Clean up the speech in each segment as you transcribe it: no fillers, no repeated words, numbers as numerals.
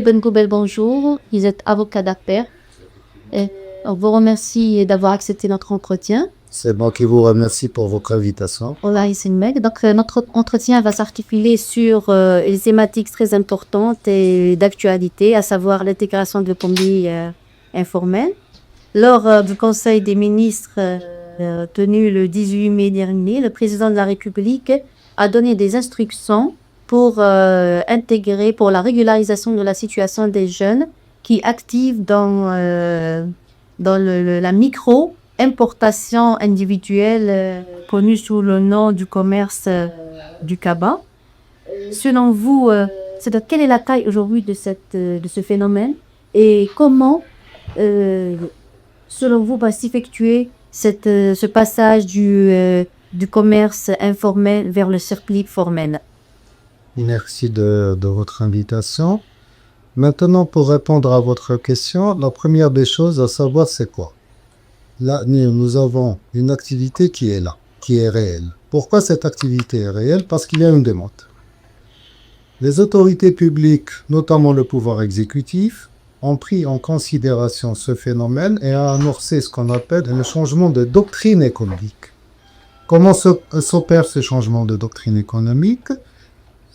Ben Goubel, bonjour. Vous êtes avocat d'affaires. Et on vous remercie d'avoir accepté notre entretien. C'est moi qui vous remercie pour votre invitation. Hola, ici Meg. Donc, notre entretien va s'articuler sur les thématiques très importantes et d'actualité, à savoir l'intégration de l'économie informelle. Lors du Conseil des ministres tenu le 18 mai dernier, le président de la République a donné des instructions pour intégrer, pour la régularisation de la situation des jeunes qui activent dans la micro-importation individuelle connue sous le nom du commerce du cabas. Selon vous, quelle est la taille aujourd'hui de ce phénomène et comment, selon vous, va s'effectuer ce passage du commerce informel vers le circuit formel? Merci de votre invitation. Maintenant, pour répondre à votre question, la première des choses à savoir, c'est quoi? Là, nous avons une activité qui est là, qui est réelle. Pourquoi cette activité est réelle? Parce qu'il y a une demande. Les autorités publiques, notamment le pouvoir exécutif, ont pris en considération ce phénomène et ont amorcé ce qu'on appelle le changement de doctrine économique. Comment s'opère ce changement de doctrine économique?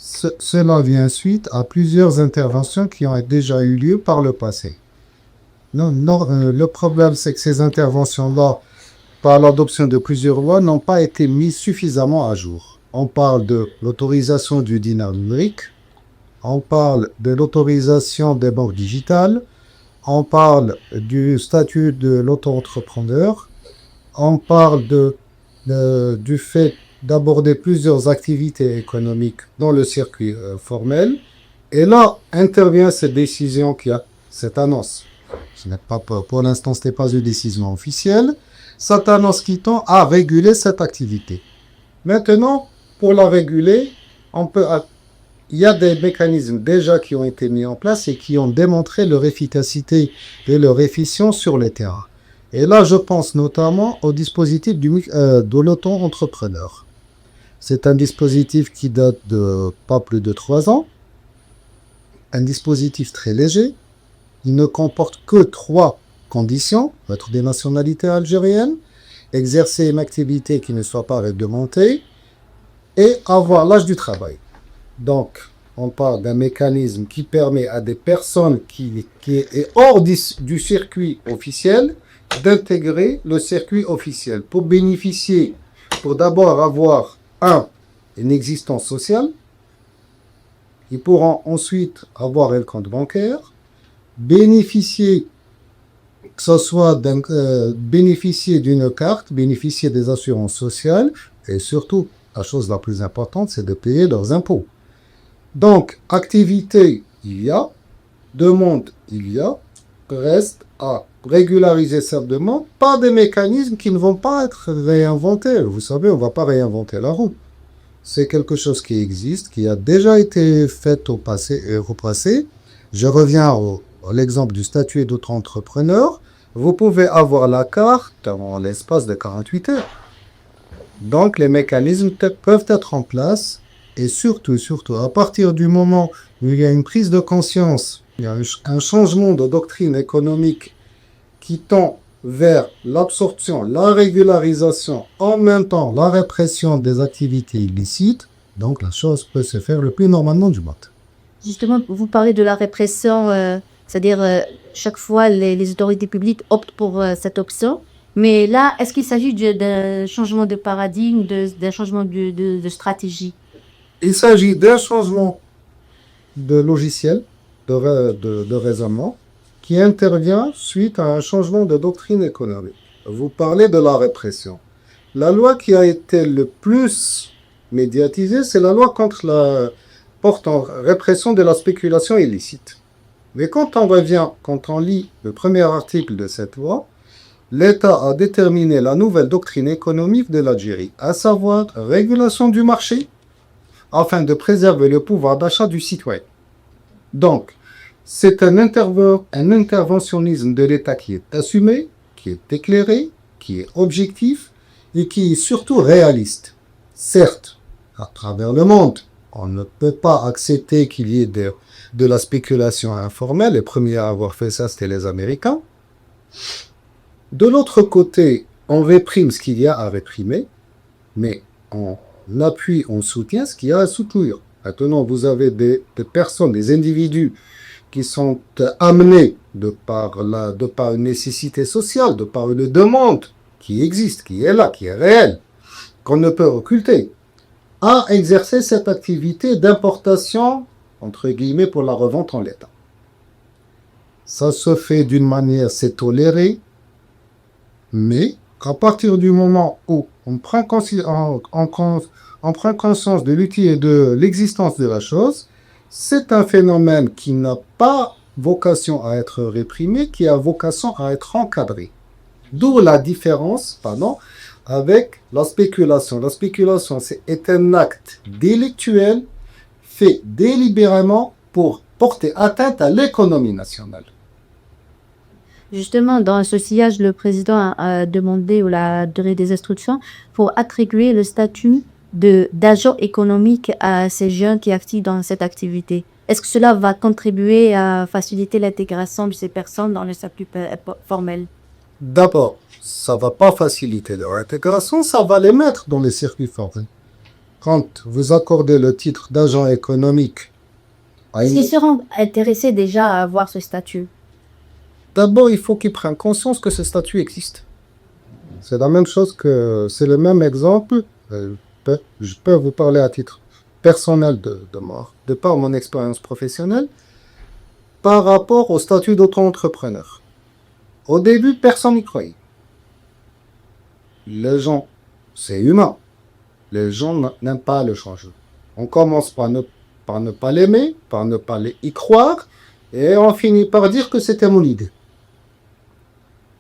Cela vient suite à plusieurs interventions qui ont déjà eu lieu par le passé. Le problème, c'est que ces interventions-là, par l'adoption de plusieurs lois, n'ont pas été mises suffisamment à jour. On parle de l'autorisation du dinar numérique, on parle de l'autorisation des banques digitales, on parle du statut de l'auto-entrepreneur, on parle du fait d'aborder plusieurs activités économiques dans le circuit formel. Et là, intervient cette décision cette annonce. Pour l'instant, ce n'est pas une décision officielle. Cette annonce qui tend à réguler cette activité. Maintenant, pour la réguler, il y a des mécanismes déjà qui ont été mis en place et qui ont démontré leur efficacité et leur efficience sur le terrain. Et là, je pense notamment au dispositif de l'auto-entrepreneur. C'est un dispositif qui date de pas plus de 3 ans. Un dispositif très léger. Il ne comporte que 3 conditions. Être des nationalités algériennes, exercer une activité qui ne soit pas réglementée et avoir l'âge du travail. Donc, on parle d'un mécanisme qui permet à des personnes qui est hors du circuit officiel d'intégrer le circuit officiel pour bénéficier, pour d'abord avoir une existence sociale. Ils pourront ensuite avoir un compte bancaire, bénéficier d'une carte, bénéficier des assurances sociales et surtout, la chose la plus importante, c'est de payer leurs impôts. Donc, activité, il y a, demande, il y a, reste à régulariser cette demande par des mécanismes qui ne vont pas être réinventés. Vous savez, on ne va pas réinventer la roue. C'est quelque chose qui existe, qui a déjà été fait au passé. Je reviens à l'exemple du statut d'auto-entrepreneur. Vous pouvez avoir la carte en l'espace de 48 heures. Donc, les mécanismes peuvent être en place. Et surtout, à partir du moment où il y a une prise de conscience, il y a un changement de doctrine économique qui tend vers l'absorption, la régularisation, en même temps la répression des activités illicites, donc la chose peut se faire le plus normalement du monde. Justement, vous parlez de la répression, c'est-à-dire chaque fois les autorités publiques optent pour cette option. Mais là, est-ce qu'il s'agit d'un changement de paradigme, d'un changement de stratégie? Il s'agit d'un changement de logiciel, de raisonnement, qui intervient suite à un changement de doctrine économique. Vous parlez de la répression. La loi qui a été le plus médiatisée, c'est la loi portant répression de la spéculation illicite. Mais quand on lit le premier article de cette loi, l'État a déterminé la nouvelle doctrine économique de l'Algérie, à savoir régulation du marché, afin de préserver le pouvoir d'achat du citoyen. Donc, c'est un interventionnisme de l'État qui est assumé, qui est éclairé, qui est objectif et qui est surtout réaliste. Certes, à travers le monde, on ne peut pas accepter qu'il y ait de la spéculation informelle. Les premiers à avoir fait ça, c'était les Américains. De l'autre côté, on réprime ce qu'il y a à réprimer, mais on appuie, on soutient ce qu'il y a à soutenir. Maintenant, vous avez des personnes, des individus qui sont amenés de par une nécessité sociale, de par une demande qui existe, qui est là, qui est réelle, qu'on ne peut occulter, à exercer cette activité d'importation, entre guillemets, pour la revente en l'état. Ça se fait d'une manière, c'est toléré, mais à partir du moment où on prend conscience de l'outil et de l'existence de la chose, c'est un phénomène qui n'a pas vocation à être réprimé, qui a vocation à être encadré. D'où la différence, avec la spéculation. La spéculation, est un acte délictuel fait délibérément pour porter atteinte à l'économie nationale. Justement, dans ce sillage, le président a demandé la durée des instructions pour attribuer le statut d'agent économique à ces jeunes qui activent dans cette activité. Est-ce que cela va contribuer à faciliter l'intégration de ces personnes dans le statut formel? D'abord, ça ne va pas faciliter leur intégration, ça va les mettre dans les circuits formels. Quand vous accordez le titre d'agent économique à S'ils seront intéressés déjà à avoir ce statut, d'abord, il faut qu'ils prennent conscience que ce statut existe. C'est la même chose c'est le même exemple. Je peux vous parler à titre personnel de par mon expérience professionnelle, par rapport au statut d'auto-entrepreneur. Au début, personne n'y croyait. Les gens, c'est humain. Les gens n'aiment pas le changement. On commence par ne pas l'aimer, par ne pas y croire, et on finit par dire que c'était mon idée.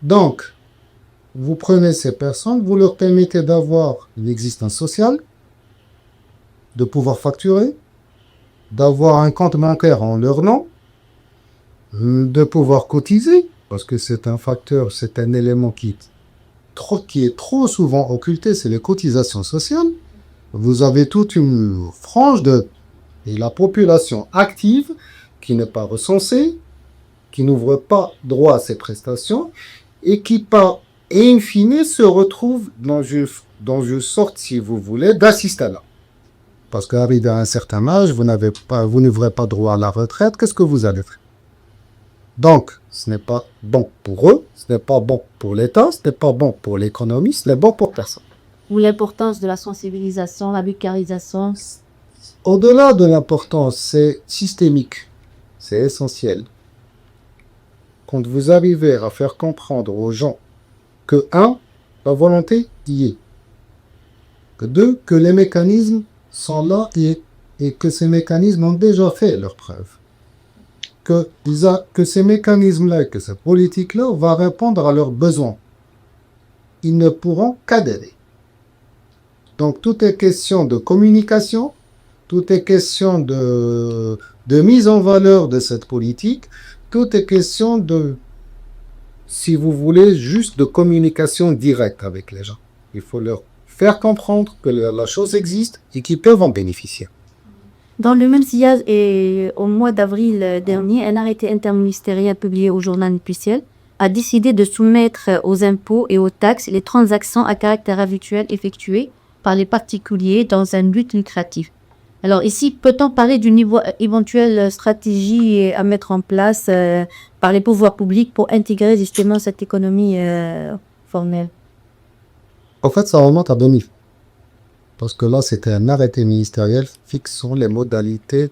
Donc, vous prenez ces personnes, vous leur permettez d'avoir une existence sociale, de pouvoir facturer, d'avoir un compte bancaire en leur nom, de pouvoir cotiser, parce que c'est un facteur, c'est un élément qui est trop souvent occulté, c'est les cotisations sociales. Vous avez toute une frange et la population active qui n'est pas recensée, qui n'ouvre pas droit à ces prestations, et qui, par in fine, se retrouve dans une sorte, si vous voulez, d'assistanat. Parce qu'arrivé à un certain âge, vous n'ouvrez pas droit à la retraite, qu'est-ce que vous allez faire? Donc, ce n'est pas bon pour eux, ce n'est pas bon pour l'État, ce n'est pas bon pour l'économie, ce n'est bon pour personne. ou l'importance de la sensibilisation, la vulgarisation? Au-delà de l'importance, c'est systémique, c'est essentiel. Quand vous arrivez à faire comprendre aux gens que, la volonté y est, que 2, que les mécanismes sont là et que ces mécanismes ont déjà fait leurs preuves, que ces mécanismes-là, que cette politique-là va répondre à leurs besoins. Ils ne pourront qu'adhérer. Donc, tout est question de communication, tout est question de mise en valeur de cette politique, tout est question de, si vous voulez, juste de communication directe avec les gens. Il faut leur faire comprendre que la chose existe et qu'ils peuvent en bénéficier. Dans le même sillage, et au mois d'avril dernier, un arrêté interministériel publié au journal officiel a décidé de soumettre aux impôts et aux taxes les transactions à caractère habituel effectuées par les particuliers dans un but lucratif. Alors ici, peut-on parler d'une éventuelle stratégie à mettre en place par les pouvoirs publics pour intégrer justement cette économie formelle? En fait, ça remonte à 2000. Parce que là, c'était un arrêté ministériel fixant les modalités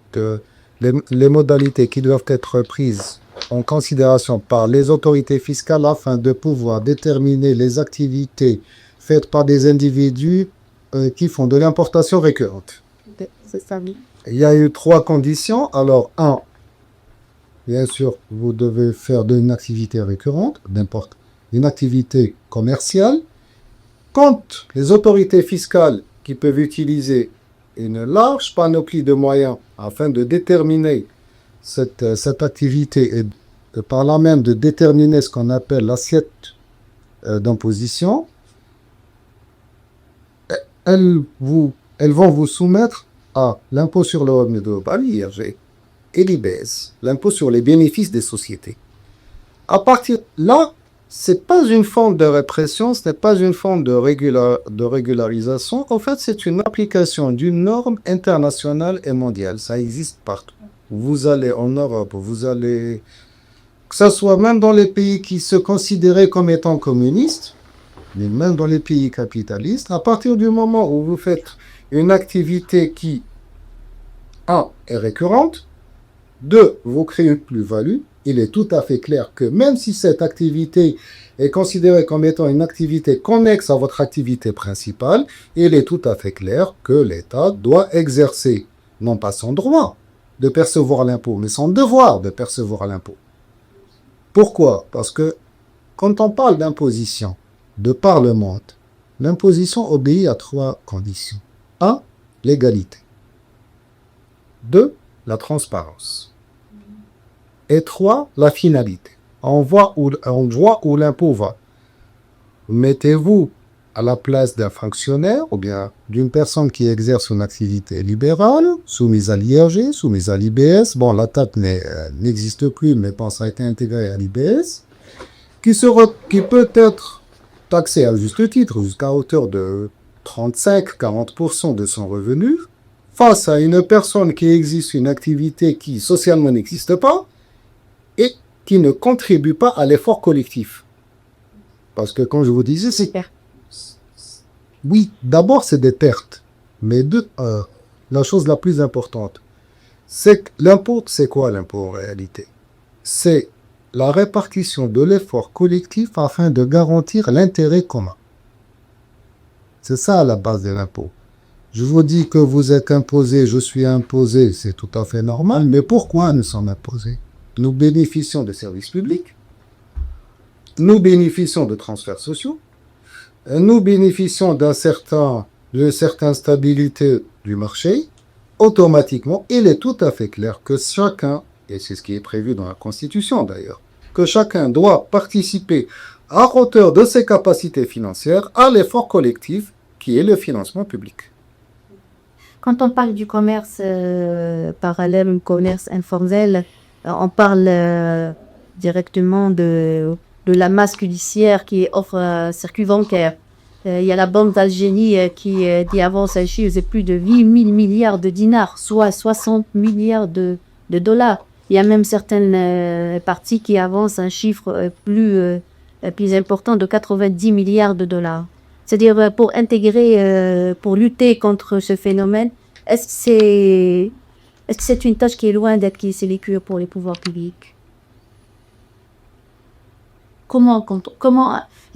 qui doivent être prises en considération par les autorités fiscales afin de pouvoir déterminer les activités faites par des individus qui font de l'importation récurrente. C'est ça, oui. Il y a eu 3 conditions. Alors, 1, bien sûr, vous devez faire d'une activité récurrente, une activité commerciale. Quand les autorités fiscales qui peuvent utiliser une large panoplie de moyens afin de déterminer cette activité et par là même de déterminer ce qu'on appelle l'assiette d'imposition, elles vont vous soumettre à l'impôt sur le revenu global, IRG, et l'IBS, l'impôt sur les bénéfices des sociétés. À partir de là, c'est pas une forme de répression, ce n'est pas une forme de régularisation. En fait, c'est une application d'une norme internationale et mondiale. Ça existe partout. Vous allez en Europe, vous allez... Que ce soit même dans les pays qui se considéraient comme étant communistes, mais même dans les pays capitalistes, à partir du moment où vous faites une activité qui, un, est récurrente, deux, vous créez une plus-value, il est tout à fait clair que même si cette activité est considérée comme étant une activité connexe à votre activité principale, il est tout à fait clair que l'État doit exercer, non pas son droit de percevoir l'impôt, mais son devoir de percevoir l'impôt. Pourquoi? Parce que quand on parle d'imposition, de parlement, l'imposition obéit à trois conditions. 1. L'égalité. 2. La transparence. Et 3. La finalité. On voit où l'impôt va. Mettez-vous à la place d'un fonctionnaire ou bien d'une personne qui exerce une activité libérale, soumise à l'IRG, soumise à l'IBS. Bon, la TAT n'existe plus, mais bon, ça a été intégré à l'IBS, qui peut être taxé à juste titre jusqu'à hauteur de 35-40% de son revenu, face à une personne qui exerce une activité qui socialement n'existe pas et qui ne contribue pas à l'effort collectif. Parce que, comme je vous disais, c'est... Oui, d'abord, c'est des pertes. Mais la chose la plus importante, c'est que l'impôt, c'est quoi l'impôt en réalité? C'est la répartition de l'effort collectif afin de garantir l'intérêt commun. C'est ça la base de l'impôt. Je vous dis que vous êtes imposé, je suis imposé, c'est tout à fait normal, mais pourquoi nous sommes imposés? Nous bénéficions de services publics, nous bénéficions de transferts sociaux, nous bénéficions d'une certaine stabilité du marché. Automatiquement, il est tout à fait clair que chacun, et c'est ce qui est prévu dans la Constitution d'ailleurs, que chacun doit participer à hauteur de ses capacités financières à l'effort collectif qui est le financement public. Quand on parle du commerce parallèle, commerce informel, on parle directement de la masse judiciaire qui offre un circuit bancaire. Il y a la Banque d'Algérie qui avance un chiffre de plus de 8 000 milliards de dinars, soit 60 milliards de dollars. Il y a même certaines parties qui avancent un chiffre plus important de 90 milliards de dollars. C'est-à-dire pour intégrer, pour lutter contre ce phénomène, est-ce que c'est une tâche qui est loin d'être sélective pour les pouvoirs publics?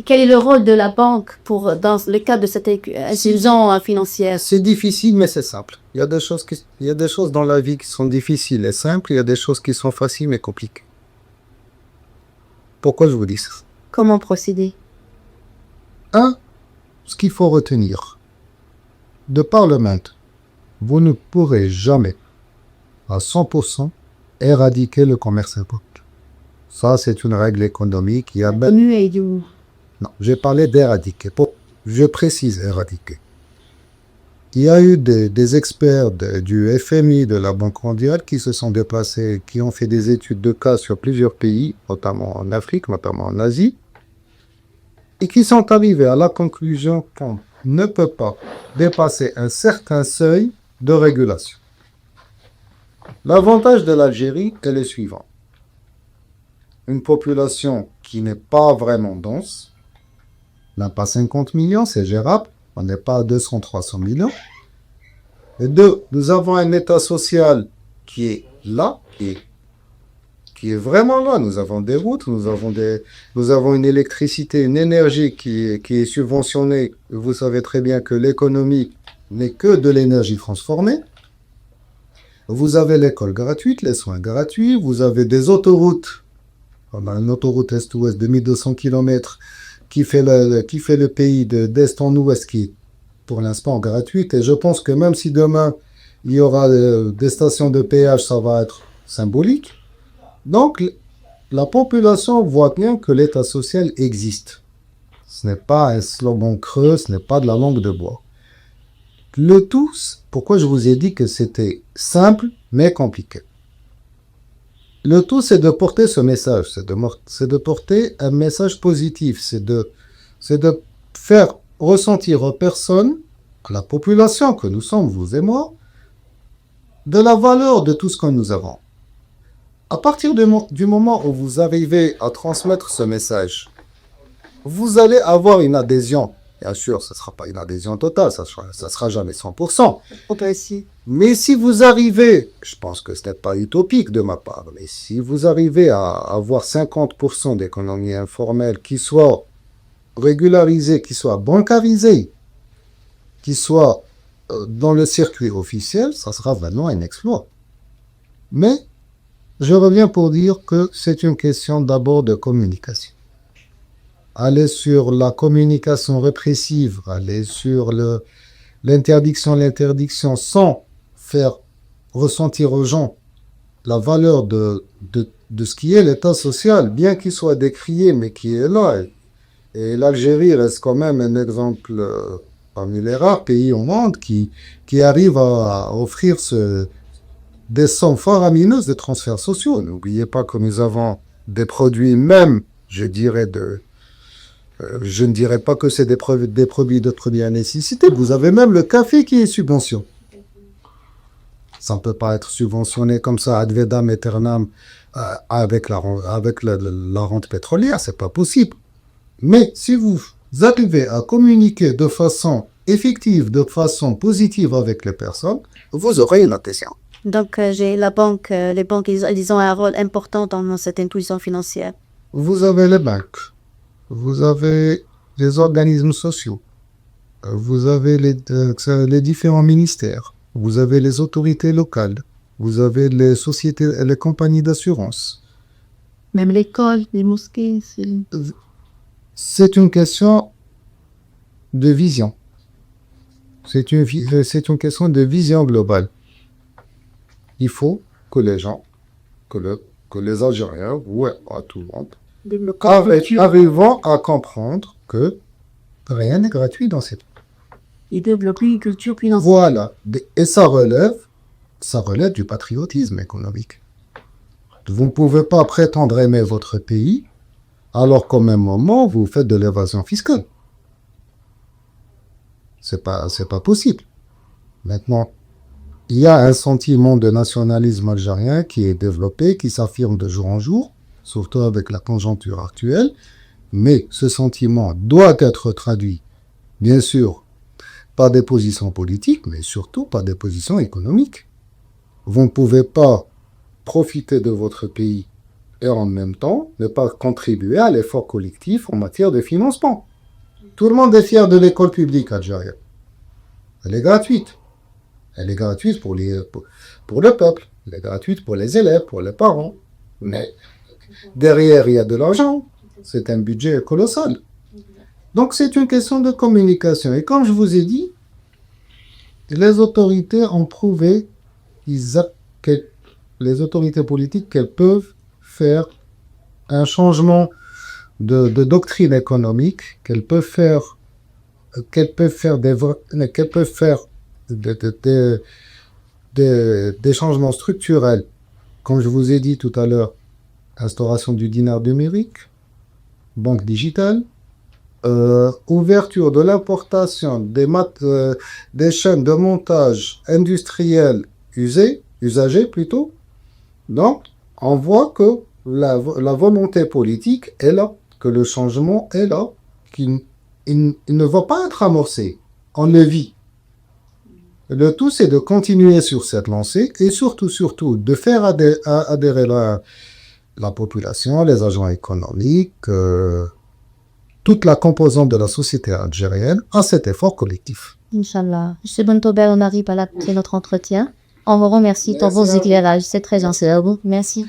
Quel est le rôle de la banque dans le cadre de cette institution financière? C'est difficile, mais c'est simple. Il y a des choses dans la vie qui sont difficiles et simples, il y a des choses qui sont faciles mais compliquées. Pourquoi je vous dis ça? Comment procéder? 1. Ce qu'il faut retenir. De par le maintien, vous ne pourrez jamais, à 100%, éradiquer le commerce import. Ça, c'est une règle économique. Non, j'ai parlé d'éradiquer. Je précise éradiquer. Il y a eu des experts du FMI, de la Banque mondiale, qui se sont déplacés, qui ont fait des études de cas sur plusieurs pays, notamment en Afrique, notamment en Asie, et qui sont arrivés à la conclusion qu'on ne peut pas dépasser un certain seuil de régulation. L'avantage de l'Algérie est le suivant. Une population qui n'est pas vraiment dense, n'a pas 50 millions, c'est gérable, on n'est pas à 200-300 millions. Et deux, nous avons un état social qui est là, qui est vraiment là. Nous avons des routes, nous avons une électricité, une énergie qui est subventionnée. Vous savez très bien que l'économie n'est que de l'énergie transformée. Vous avez l'école gratuite, les soins gratuits, vous avez des autoroutes. On a une autoroute est-ouest de 1200 km qui fait le pays d'est en ouest qui est pour l'instant gratuite. Et je pense que même si demain il y aura des stations de péage, ça va être symbolique. Donc la population voit bien que l'état social existe. Ce n'est pas un slogan creux, ce n'est pas de la langue de bois. Le tout, pourquoi je vous ai dit que c'était simple mais compliqué. Le tout, c'est de porter ce message, c'est de porter un message positif, c'est de faire ressentir aux personnes, à la population que nous sommes, vous et moi, de la valeur de tout ce que nous avons. À partir du moment où vous arrivez à transmettre ce message, vous allez avoir une adhésion. Bien sûr, ce ne sera pas une adhésion totale, ça sera jamais 100%. Mais si vous arrivez, je pense que ce n'est pas utopique de ma part, mais si vous arrivez à avoir 50% d'économie informelle qui soit régularisée, qui soit bancarisée, qui soit dans le circuit officiel, ça sera vraiment un exploit. Mais je reviens pour dire que c'est une question d'abord de communication. Aller sur la communication répressive, aller sur l'interdiction sans faire ressentir aux gens la valeur de ce qui est l'état social, bien qu'il soit décrié, mais qui est là. Et l'Algérie reste quand même un exemple parmi les rares pays au monde qui arrive à offrir des sommes faramineuses de transferts sociaux. N'oubliez pas que nous avons des produits même, je ne dirais pas que c'est des produits de première nécessité. Vous avez même le café qui est subventionné. Ça ne peut pas être subventionné comme ça, ad vitam aeternam, avec la rente pétrolière, c'est pas possible. Mais si vous arrivez à communiquer de façon effective, de façon positive avec les personnes, vous aurez une adhésion. Donc, les banques, ils ont un rôle important dans cette inclusion financière. Vous avez les banques, vous avez les organismes sociaux, vous avez les différents ministères, vous avez les autorités locales, vous avez les sociétés, les compagnies d'assurance. Même l'école, les mosquées. C'est une question de vision. C'est une question de vision globale. Il faut que les gens, que les Algériens, ouais, à tout le monde, arrivons à comprendre que rien n'est gratuit dans cette vie. Ils développent une culture financière. Voilà. Et ça relève du patriotisme économique. Vous ne pouvez pas prétendre aimer votre pays alors qu'au même moment, vous faites de l'évasion fiscale. C'est pas possible. Maintenant, il y a un sentiment de nationalisme algérien qui est développé, qui s'affirme de jour en jour, surtout avec la conjoncture actuelle, mais ce sentiment doit être traduit, bien sûr, par des positions politiques, mais surtout par des positions économiques. Vous ne pouvez pas profiter de votre pays et en même temps ne pas contribuer à l'effort collectif en matière de financement. Tout le monde est fier de l'école publique algérienne. Elle est gratuite. Elle est gratuite pour le peuple. Elle est gratuite pour les élèves, pour les parents. Mais derrière, il y a de l'argent. C'est un budget colossal. Donc, c'est une question de communication. Et comme je vous ai dit, les autorités ont prouvé, les autorités politiques, qu'elles peuvent faire un changement de doctrine économique, qu'elles peuvent faire des changements structurels. Comme je vous ai dit tout à l'heure, instauration du dinar numérique, banque digitale, ouverture de l'importation des chaînes de montage industrielles usagées plutôt. Donc, on voit que la volonté politique est là, que le changement est là, qu'il ne va pas être amorcé, on le vit. Le tout, c'est de continuer sur cette lancée et surtout, de faire adhérer la population, les agents économiques, toute la composante de la société algérienne à cet effort collectif. Inch'Allah. Monsieur Bontobel, on arrive à la fin de notre entretien. On vous remercie pour vos éclairages. C'est très gentil à vous. Merci.